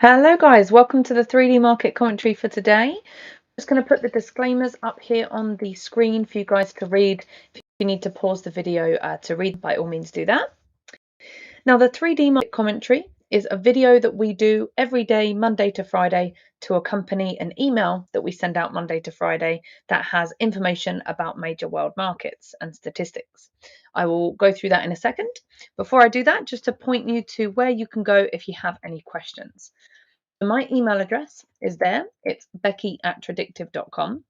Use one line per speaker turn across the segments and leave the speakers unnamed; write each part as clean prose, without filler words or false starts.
Hello guys, welcome to the 3D market commentary for today. I'm just going to put the disclaimers up here on the screen for you guys to read. If you need to pause the video to read, by all means do that. Now the 3D market commentary is a video that we do every day, Monday to Friday, to accompany an email that we send out Monday to Friday that has information about major world markets and statistics. I will go through that in a second. Before I do that, just to point you to where you can go if you have any questions. My email address is there. It's becky@tradewithufos.com.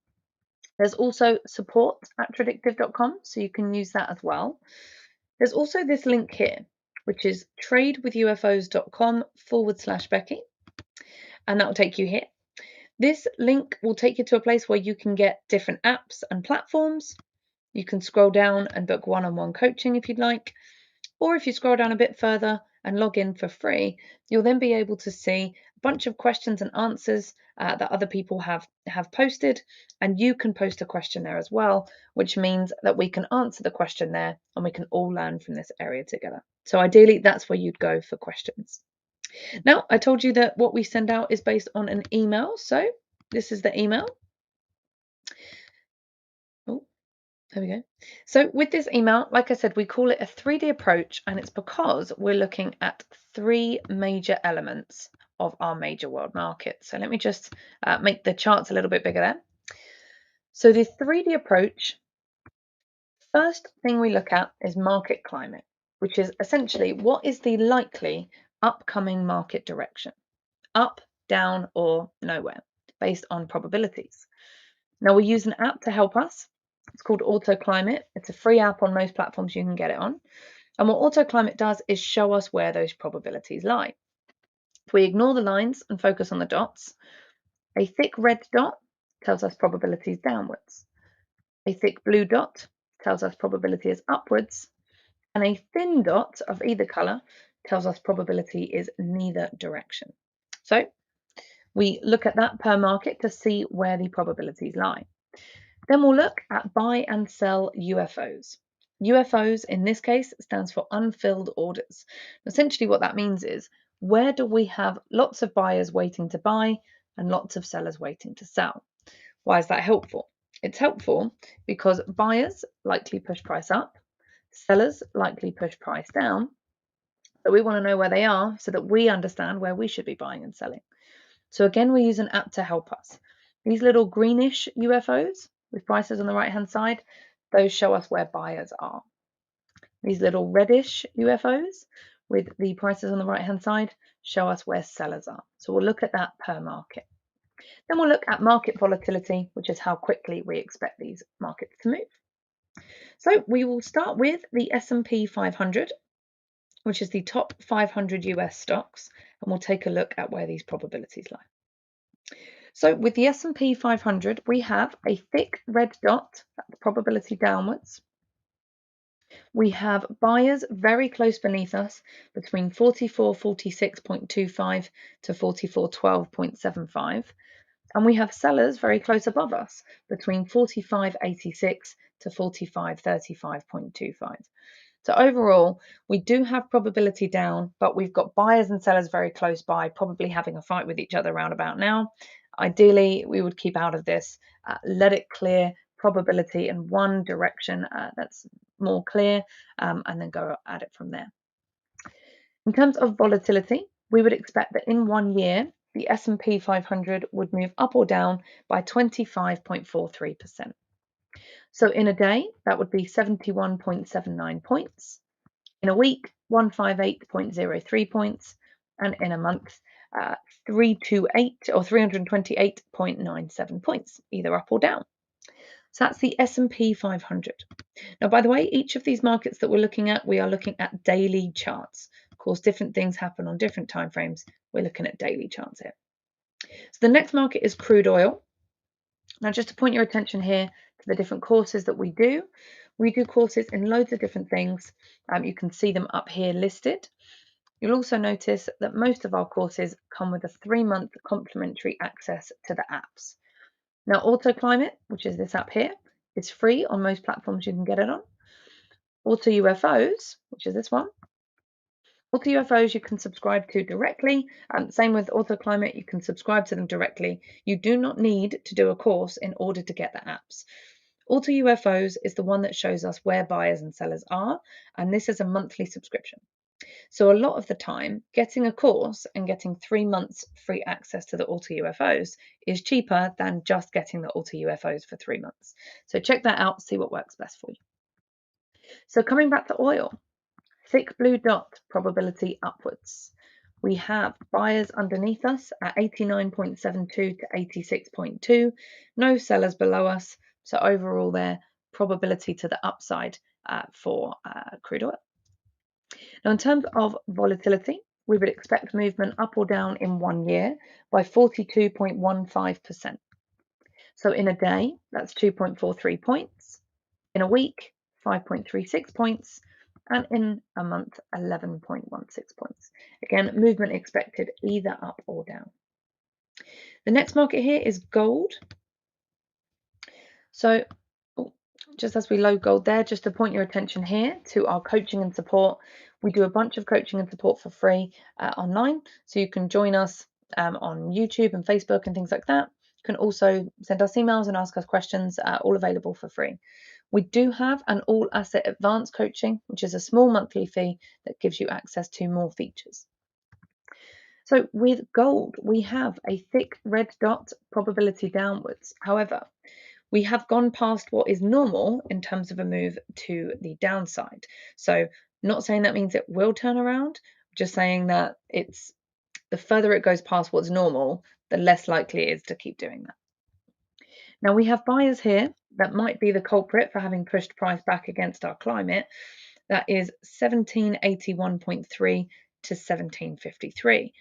There's also support@tradewithufos.com, so you can use that as well. There's also this link here, which is tradewithufos.com/Becky, and that will take you here. This link will take you to a place where you can get different apps and platforms. You can scroll down and book one-on-one coaching if you'd like, or if you scroll down a bit further and log in for free, you'll then be able to see a bunch of questions and answers that other people have posted, and you can post a question there as well, which means that we can answer the question there and we can all learn from this area together. So ideally, that's where you'd go for questions. Now, I told you that what we send out is based on an email, so this is the email. There we go. So with this email, like I said, we call it a 3D approach, and it's because we're looking at three major elements of our major world market. So let me just make the charts a little bit bigger there. So the 3D approach, first thing we look at is market climate, which is essentially what is the likely upcoming market direction, up, down, or nowhere, based on probabilities. Now we use an app to help us. It's called AutoClimate. It's a free app on most platforms you can get it on. And what AutoClimate does is show us where those probabilities lie. If we ignore the lines and focus on the dots, a thick red dot tells us probability is downwards. A thick blue dot tells us probability is upwards. And a thin dot of either colour tells us probability is neither direction. So we look at that per market to see where the probabilities lie. Then we'll look at buy and sell UFOs. UFOs in this case stands for unfilled orders. Essentially what that means is, where do we have lots of buyers waiting to buy and lots of sellers waiting to sell? Why is that helpful? It's helpful because buyers likely push price up, sellers likely push price down. So we want to know where they are so that we understand where we should be buying and selling. So again, we use an app to help us. These little greenish UFOs with prices on the right hand side, those show us where buyers are. These little reddish UFOs with the prices on the right hand side show us where sellers are. So we'll look at that per market. Then we'll look at market volatility, which is how quickly we expect these markets to move. So we will start with the S&P 500, which is the top 500 US stocks, and we'll take a look at where these probabilities lie. So with the S&P 500, we have a thick red dot, that's probability downwards. We have buyers very close beneath us, between 4446.25 to 4412.75. And we have sellers very close above us, between 4586 to 4535.25. So overall, we do have probability down, but we've got buyers and sellers very close by, probably having a fight with each other around about now. Ideally, we would keep out of this, let it clear probability in one direction that's more clear, and then go at it from there. In terms of volatility, we would expect that in 1 year, the S&P 500 would move up or down by 25.43%. So in a day, that would be 71.79 points. In a week, 158.03 points. And in a month, 328 or 328.97 points, either up or down. So that's the S&P 500. Now, by the way, each of these markets that we're looking at, we are looking at daily charts. Of course, different things happen on different time frames. We're looking at daily charts here. So the next market is crude oil. Now, just to point your attention here to the different courses that we do courses in loads of different things. You can see them up here listed. You'll also notice that most of our courses come with a 3-month complimentary access to the apps. Now, AutoClimate, which is this app here, is free on most platforms you can get it on. Auto UFOs, which is this one, Auto UFOs you can subscribe to directly. Same with Auto Climate, you can subscribe to them directly. You do not need to do a course in order to get the apps. Auto UFOs is the one that shows us where buyers and sellers are, and this is a monthly subscription. So a lot of the time, getting a course and getting 3 months free access to the Auto UFOs is cheaper than just getting the Auto UFOs for 3 months. So check that out, see what works best for you. So coming back to oil, thick blue dot, probability upwards. We have buyers underneath us at 89.72 to 86.2, no sellers below us. So overall there, probability to the upside for crude oil. Now in terms of volatility, we would expect movement up or down in 1 year by 42.15%. So in a day, that's 2.43 points. In a week, 5.36 points. And in a month, 11.16 points. Again, movement expected either up or down. The next market here is gold. So just as we load gold there, just to point your attention here to our coaching and support. We do a bunch of coaching and support for free online. So you can join us on YouTube and Facebook and things like that. You can also send us emails and ask us questions, all available for free. We do have an all asset advanced coaching, which is a small monthly fee that gives you access to more features. So with gold, we have a thick red dot, probability downwards. However, we have gone past what is normal in terms of a move to the downside. So not saying that means it will turn around, just saying that it's the further it goes past what's normal, the less likely it is to keep doing that. Now we have buyers here that might be the culprit for having pushed price back against our climate. That is 1781.3 to 1753.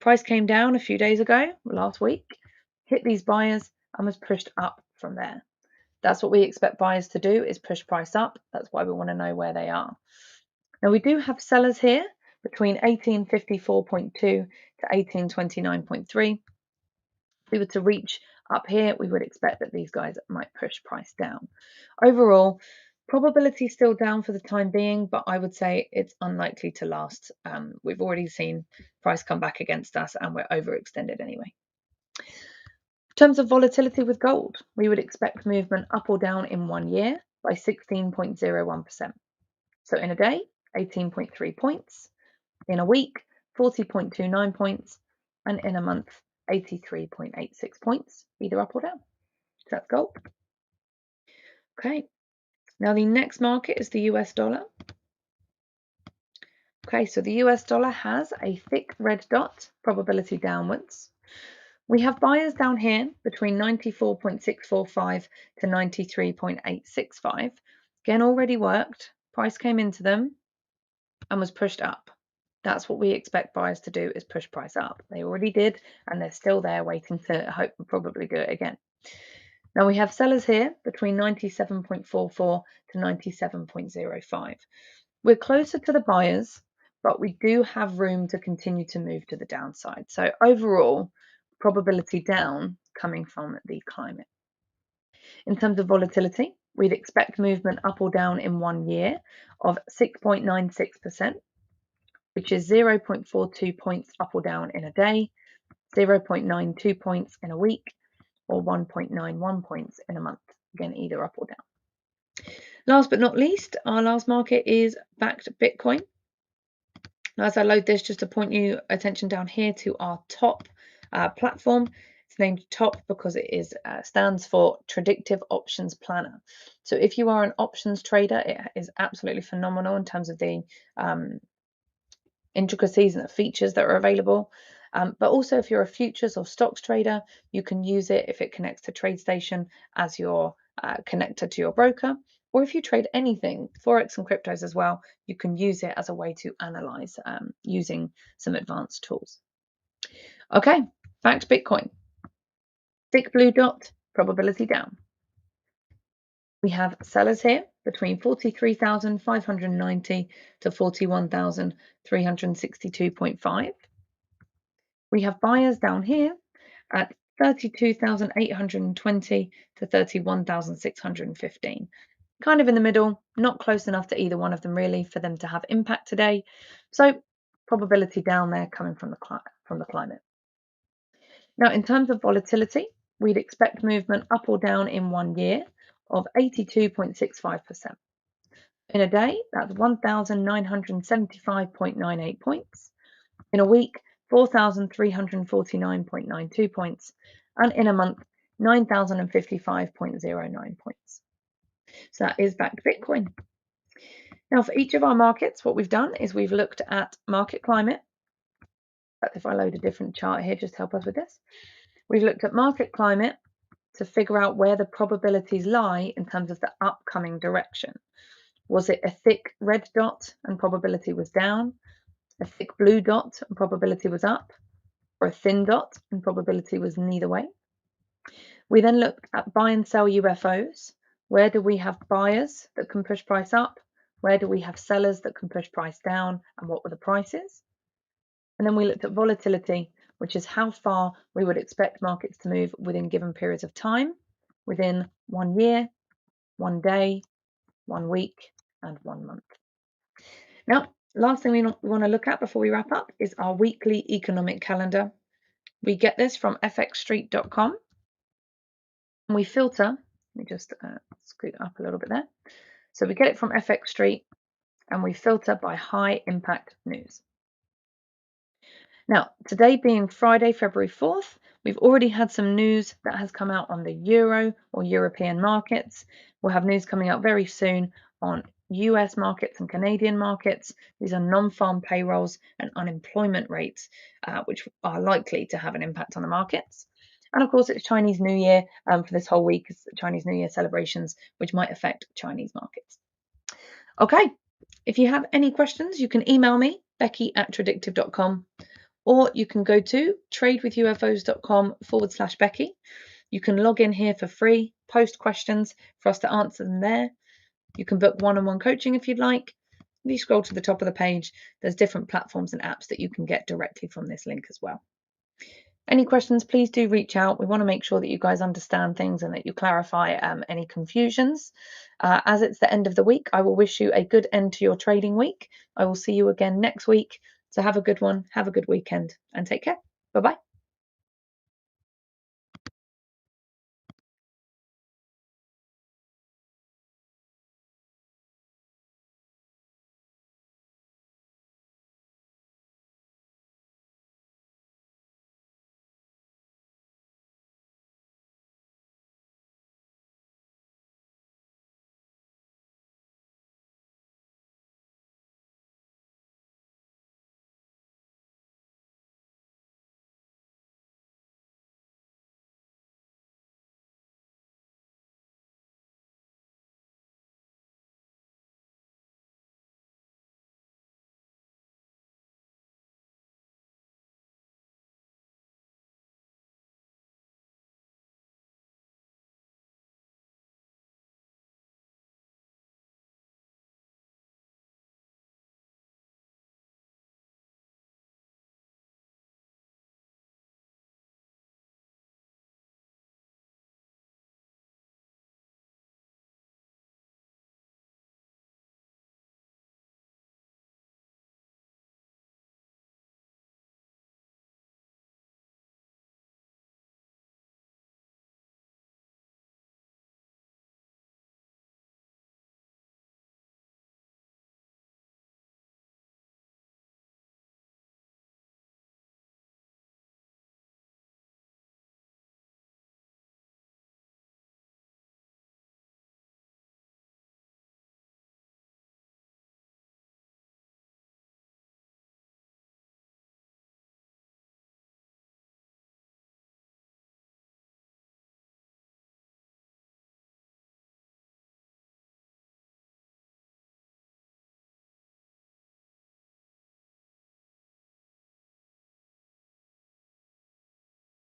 Price came down a few days ago, last week, hit these buyers and was pushed up from there. That's what we expect buyers to do, is push price up. That's why we want to know where they are. Now we do have sellers here between 1854.2 to 1829.3. If we were to reach up here, we would expect that these guys might push price down. Overall, probability still down for the time being, but I would say it's unlikely to last. We've already seen price come back against us and we're overextended anyway. In terms of volatility with gold, we would expect movement up or down in 1 year by 16.01%. So in a day, 18.3 points. In a week, 40.29 points. And in a month, 83.86 points, either up or down. So that's gold. Okay, now the next market is the US dollar. Okay, so the US dollar has a thick red dot, probability downwards. We have buyers down here between 94.645 to 93.865. Again, already worked. Price came into them and was pushed up. That's what we expect buyers to do, is push price up. They already did, and they're still there waiting to hope and probably do it again. Now we have sellers here between 97.44 to 97.05. We're closer to the buyers, but we do have room to continue to move to the downside. So overall, probability down coming from the climate. In terms of volatility, we'd expect movement up or down in 1 year of 6.96%, which is 0.42 points up or down in a day, 0.92 points in a week, or 1.91 points in a month. Again, either up or down. Last but not least, our last market is bakkt Bitcoin. Now, as I load this, just to point you attention down here to our top platform. It's named top because it is stands for Predictive Options Planner. So if you are an options trader, it is absolutely phenomenal in terms of the intricacies and the features that are available. But also if you're a futures or stocks trader, you can use it if it connects to TradeStation as your connector to your broker. Or if you trade anything, Forex and cryptos as well, you can use it as a way to analyze using some advanced tools. Okay, bakkt Bitcoin. Thick blue dot, probability down. We have sellers here between 43,590 to 41,362.5. We have buyers down here at 32,820 to 31,615. Kind of in the middle, not close enough to either one of them really for them to have impact today. So probability down there coming from the climate. Now, in terms of volatility, we'd expect movement up or down in 1 year of 82.65%. In a day, that's 1,975.98 points. In a week, 4,349.92 points. And in a month, 9,055.09 points. So that is bakkt Bitcoin. Now, for each of our markets, what we've done is we've looked at market climate. But if I load a different chart here, just help us with this. We've looked at market climate to figure out where the probabilities lie in terms of the upcoming direction. Was it a thick red dot and probability was down, a thick blue dot and probability was up, or a thin dot and probability was neither way? We then looked at buy and sell UFOs. Where do we have buyers that can push price up? Where do we have sellers that can push price down? And what were the prices? And then we looked at volatility, which is how far we would expect markets to move within given periods of time, within 1 year, 1 day, 1 week, and 1 month. Now, last thing we want to look at before we wrap up is our weekly economic calendar. We get this from fxstreet.com. And we filter, let me just scoot up a little bit there. So we get it from FX Street and we filter by high impact news. Now, today being Friday, February 4th, we've already had some news that has come out on the Euro or European markets. We'll have news coming out very soon on US markets and Canadian markets. These are non-farm payrolls and unemployment rates, which are likely to have an impact on the markets. And of course, it's Chinese New Year for this whole week, Chinese New Year celebrations, which might affect Chinese markets. Okay, if you have any questions, you can email me, Becky@tradewithufos.com, or you can go to tradewithufos.com/Becky. You can log in here for free, post questions for us to answer them there. You can book one-on-one coaching if you'd like. If you scroll to the top of the page, there's different platforms and apps that you can get directly from this link as well. Any questions, please do reach out. We want to make sure that you guys understand things and that you clarify any confusions. As it's the end of the week, I will wish you a good end to your trading week. I will see you again next week. So have a good one, have a good weekend, and take care. Bye-bye.